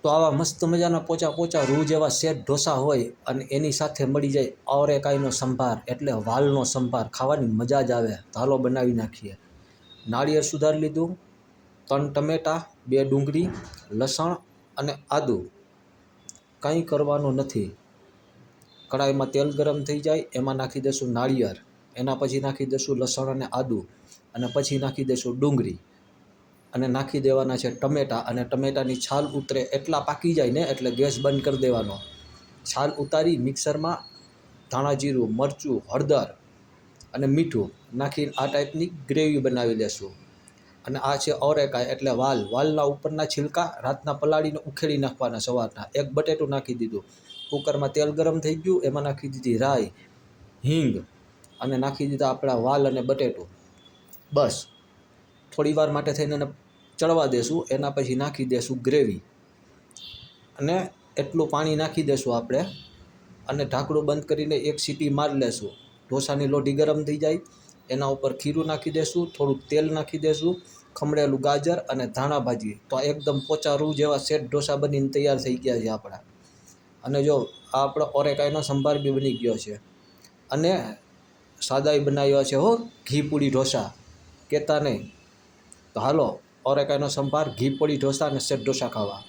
તો આવા મસ્ત મજાના પોચા પોચા રૂ જેવા સેટ ઢોસા હોય અને એની સાથે મળી જાય ઓરેકાઈનો સંભાર એટલે વાલનો સંભાર, ખાવાની મજા જ આવે. તો હાલો બનાવી નાખીએ. નાળિયેર સુધારી લીધું, 3 ટમેટાં, 2 ડુંગળી, લસણ અને આદું. કંઈ કરવાનું નથી. કડાઈમાં તેલ ગરમ થઈ જાય એમાં નાખી દઈશું નાળિયેર, એના પછી નાખી દઈશું લસણ અને આદું, અને પછી નાખી દઈશું ડુંગળી, અને નાખી દેવાના છે ટમેટાં. અને ટમેટાની છાલ ઉતરે એટલા પાકી જાય ને એટલે ગેસ બંધ કરી દેવાનો. છાલ ઉતારી મિક્સરમાં ધાણા જીરું, મરચું, હળદર અને મીઠું નાખીને આ ટાઈપની ગ્રેવી બનાવી લેશું. અને આ છે ઓરેકાઈ એટલે વાલ. વાલના ઉપરના છિલકા રાતના પલાળીને ઉખેડી નાખવાના સવારના. 1 બટેટું નાખી દીધું. કુકરમાં તેલ ગરમ થઈ ગયું, એમાં નાખી દીધી રાઈ, હિંગ અને નાખી દીધા આપણા વાલ અને બટેટું. બસ થોડી વાર માટે થઈને એને ચડવા દેશું. એના પછી નાખી દેશું ગ્રેવી અને એટલું પાણી નાખી દેશું આપણે, અને ઢાંકણું બંધ કરીને 1 સીટી મારી લેશું. ઢોસાની લોઢી ગરમ થઈ જાય એના ઉપર ખીરું નાખી દેશું, થોડુંક તેલ નાખી દેશું, ખમણેલું ગાજર અને ધાણા ભાજી. તો એકદમ પોચા રૂ જેવા સેટ ઢોસા બનીને તૈયાર થઈ ગયા છે આપણા. અને જો આ આપણો ઓરેકાઈનો સંભાર બી બની ગયો છે. અને સાદાઈ બનાવ્યો છે હો, ઘી પૂરી ઢોસા, કહેતા નહીં. તો હાલો ઓરેકાઈનો સંભાર, ઘી પૂરી ઢોસા અને સેટ ઢોસા ખાવા.